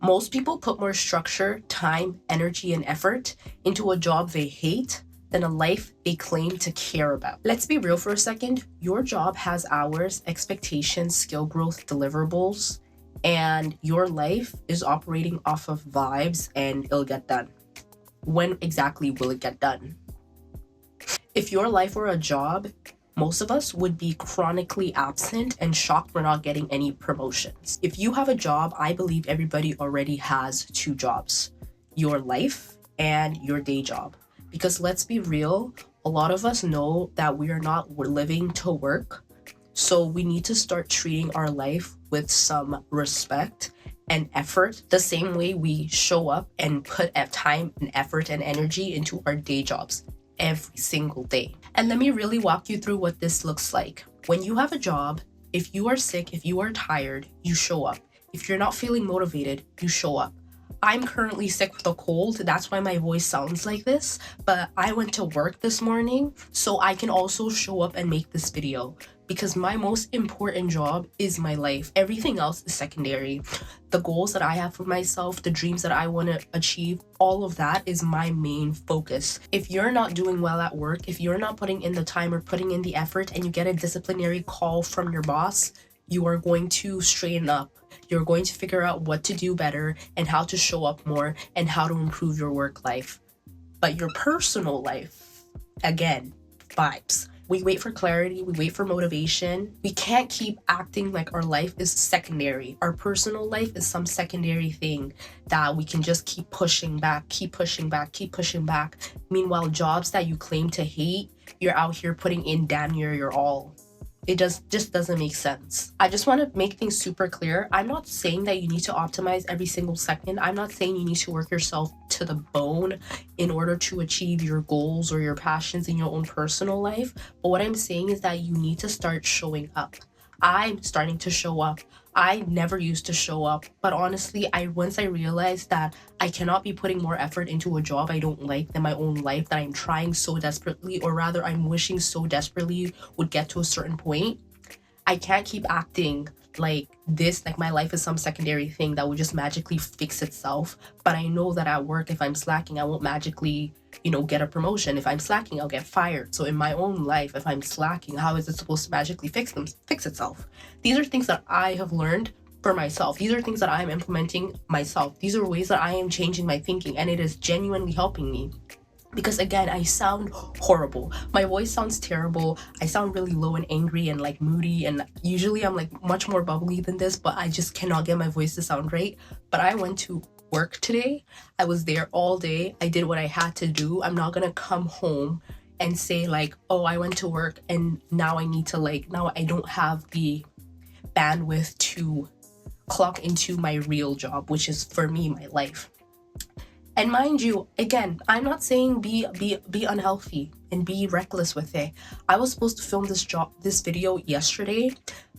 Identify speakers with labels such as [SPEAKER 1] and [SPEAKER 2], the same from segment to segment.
[SPEAKER 1] Most people put more structure, time, energy, and effort into a job they hate than a life they claim to care about. Let's be real for a second. Your job has hours, expectations, skill growth, deliverables, and your life is operating off of vibes and it'll get done. When exactly will it get done? If your life were a job, most of us would be chronically absent and shocked we're not getting any promotions. If you have a job, I believe everybody already has two jobs, your life and your day job. Because let's be real, a lot of us know that we are not living to work. So we need to start treating our life with some respect and effort, the same way we show up and put time and effort and energy into our day jobs every single day. And let me really walk you through what this looks like. When you have a job, if you are sick, if you are tired, you show up. If you're not feeling motivated, you show up. I'm currently sick with a cold. That's why my voice sounds like this. But I went to work this morning, so I can also show up and make this video. Because my most important job is my life. Everything else is secondary. The goals that I have for myself, the dreams that I want to achieve, all of that is my main focus. If you're not doing well at work, if you're not putting in the time or putting in the effort and you get a disciplinary call from your boss, you are going to straighten up. You're going to figure out what to do better and how to show up more and how to improve your work life. But your personal life, again, vibes. We wait for clarity, we wait for motivation. We can't keep acting like our life is secondary. Our personal life is some secondary thing that we can just keep pushing back, keep pushing back, keep pushing back. Meanwhile, jobs that you claim to hate, you're out here putting in damn near your all. It just doesn't make sense. I just want to make things super clear. I'm not saying that you need to optimize every single second. I'm not saying you need to work yourself to the bone in order to achieve your goals or your passions in your own personal life. But what I'm saying is that you need to start showing up. I'm starting to show up. I never used to show up, but honestly, once I realized that I cannot be putting more effort into a job I don't like than my own life that I'm trying so desperately, or rather I'm wishing so desperately would get to a certain point, I can't keep acting like this, like my life is some secondary thing that would just magically fix itself. But I know that at work, if I'm slacking, I won't magically, get a promotion. If I'm slacking, I'll get fired. So in my own life, if I'm slacking, how is it supposed to magically fix itself? These are things that I have learned for myself. These are things that I'm implementing myself. These are ways that I am changing my thinking, and it is genuinely helping me. Because again, I sound horrible. My voice sounds terrible. I sound really low and angry and like moody, and usually I'm like much more bubbly than this, but I just cannot get my voice to sound right. But I went to work today. I was there all day. I did what I had to do. I'm not gonna come home and say like, oh, I went to work and now I need to now I don't have the bandwidth to clock into my real job, which is for me my life. And mind you, again, I'm not saying be unhealthy and be reckless with it. I was supposed to film this video yesterday,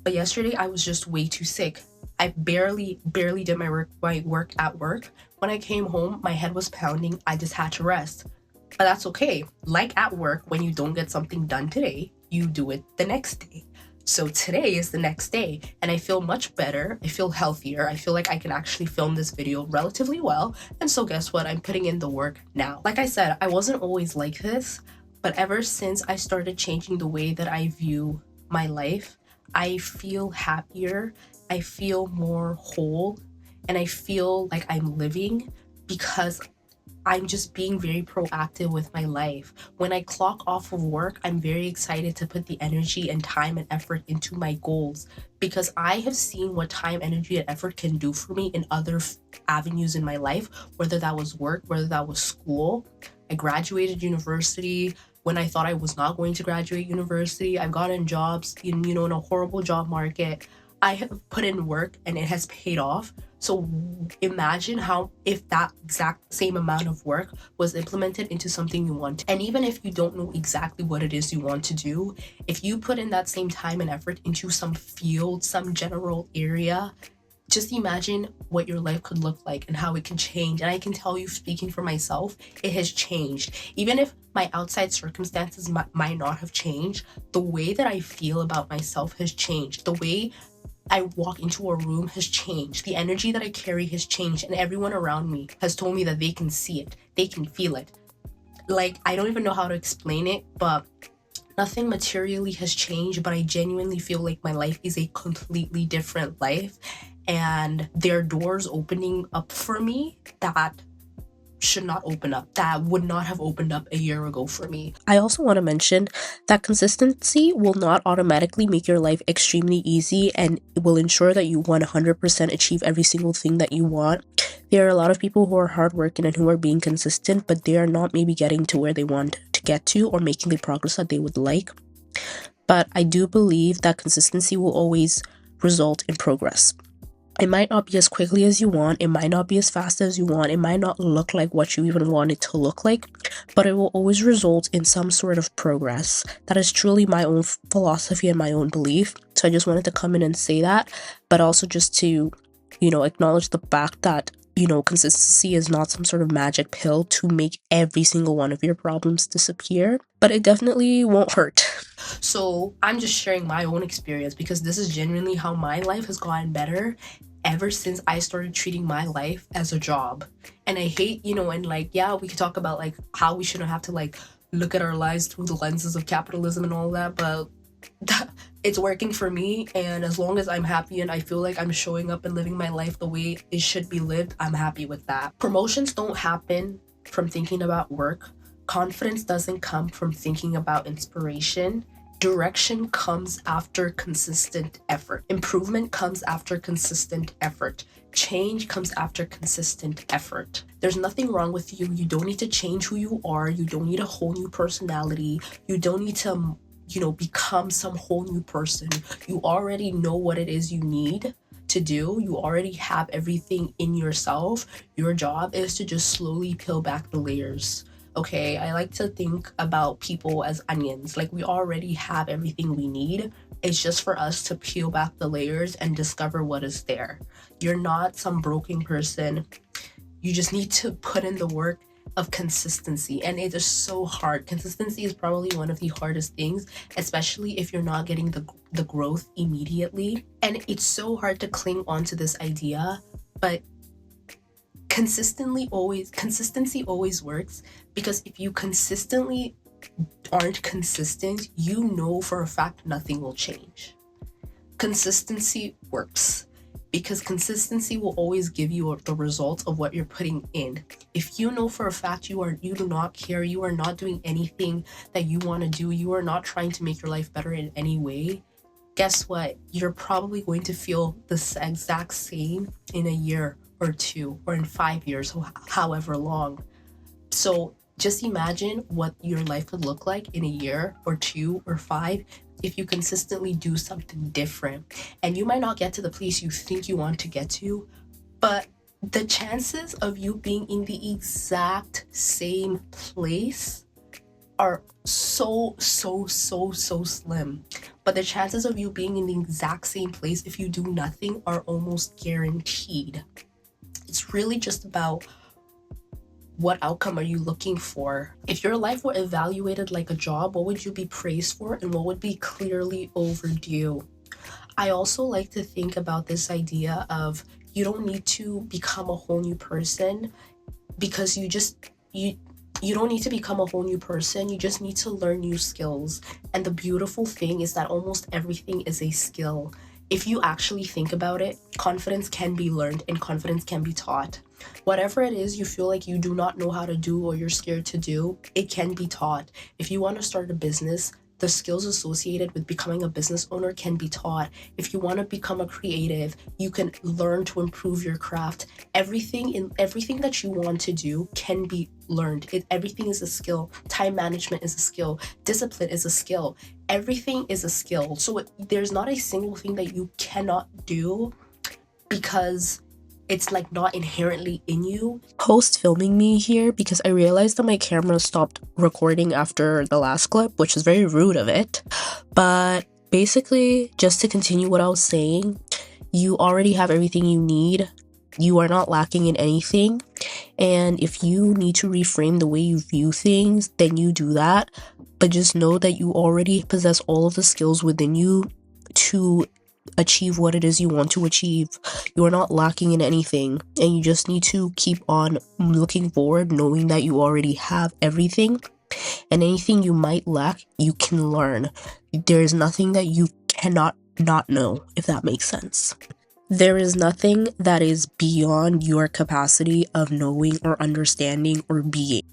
[SPEAKER 1] but yesterday I was just way too sick. I barely did my work at work. When I came home, my head was pounding. I just had to rest. But that's okay. Like at work, when you don't get something done today, you do it the next day. So today is the next day, and I feel much better. I feel healthier. I feel like I can actually film this video relatively well. And so guess what? I'm putting in the work now. Like I said, I wasn't always like this, but ever since I started changing the way that I view my life, I feel happier. I feel more whole, and I feel like I'm living because I'm just being very proactive with my life. When I clock off of work, I'm very excited to put the energy and time and effort into my goals, because I have seen what time, energy, and effort can do for me in other avenues in my life, whether that was work, whether that was school. I graduated university when I thought I was not going to graduate university. I've gotten jobs in a horrible job market. I have put in work and it has paid off. So imagine how if that exact same amount of work was implemented into something you want. And even if you don't know exactly what it is you want to do, if you put in that same time and effort into some field, some general area, just imagine what your life could look like and how it can change. And I can tell you, speaking for myself, it has changed. Even if my outside circumstances might not have changed, the way that I feel about myself has changed. The way I walk into a room has changed. The energy that I carry has changed, and everyone around me has told me that they can see it, they can feel it. Like, I don't even know how to explain it, but nothing materially has changed, but I genuinely feel like my life is a completely different life, and there are doors opening up for me that should not open up, that would not have opened up a year ago for me. I also want to mention that consistency will not automatically make your life extremely easy, and it will ensure that you 100% achieve every single thing that you want. There are a lot of people who are hardworking and who are being consistent, but they are not maybe getting to where they want to get to or making the progress that they would like. But I do believe that consistency will always result in progress. It might not be as quickly as you want, it might not be as fast as you want, it might not look like what you even want it to look like, but it will always result in some sort of progress. That is truly my own philosophy and my own belief. So I just wanted to come in and say that, but also just to, acknowledge the fact that, consistency is not some sort of magic pill to make every single one of your problems disappear, but it definitely won't hurt. So I'm just sharing my own experience because this is genuinely how my life has gotten better ever since I started treating my life as a job. And I hate, and like, yeah, we could talk about like how we shouldn't have to like look at our lives through the lenses of capitalism and all that, but it's working for me, and as long as I'm happy and I feel like I'm showing up and living my life the way it should be lived, I'm happy with that. Promotions don't happen from thinking about work. Confidence doesn't come from thinking about inspiration. Direction comes after consistent effort. Improvement comes after consistent effort. Change comes after consistent effort. There's nothing wrong with you. You don't need to change who you are. You don't need a whole new personality. You don't need to, become some whole new person. You already know what it is you need to do. You already have everything in yourself. Your job is to just slowly peel back the layers. Okay, I like to think about people as onions. Like, we already have everything we need. It's just for us to peel back the layers and discover what is there. You're not some broken person. You just need to put in the work of consistency, and it is so hard. Consistency is probably one of the hardest things, especially if you're not getting the growth immediately. And it's so hard to cling on to this idea, but consistency always works, because if you consistently aren't consistent, you know for a fact nothing will change. Consistency works because consistency will always give you the results of what you're putting in. If you know for a fact you do not care, you are not doing anything that you want to do, you are not trying to make your life better in any way, guess what? You're probably going to feel the exact same in a year or 2 or in 5 years, however long. So just imagine what your life would look like in a year or 2 or 5 if you consistently do something different. And you might not get to the place you think you want to get to, but the chances of you being in the exact same place are so slim. But the chances of you being in the exact same place if you do nothing are almost guaranteed. It's really just about what outcome are you looking for? If your life were evaluated like a job, what would you be praised for and what would be clearly overdue? I also like to think about this idea of you don't need to become a whole new person, because you don't need to become a whole new person. You just need to learn new skills. And the beautiful thing is that almost everything is a skill. If you actually think about it, confidence can be learned and confidence can be taught. Whatever it is you feel like you do not know how to do or you're scared to do, it can be taught. If you want to start a business, the skills associated with becoming a business owner can be taught. If you want to become a creative, you can learn to improve your craft. Everything that you want to do can be learned. Everything is a skill. Time management is a skill. Discipline is a skill. Everything is a skill. So there's not a single thing that you cannot do because it's like not inherently in you. Post filming me here because I realized that my camera stopped recording after the last clip, which is very rude of it. But basically, just to continue what I was saying, you already have everything you need. You are not lacking in anything. And if you need to reframe the way you view things, then you do that. But just know that you already possess all of the skills within you to achieve what it is you want to achieve. You are not lacking in anything, and you just need to keep on looking forward, knowing that you already have everything, and anything you might lack, you can learn. There is nothing that you cannot not know, if that makes sense. There is nothing that is beyond your capacity of knowing or understanding or being.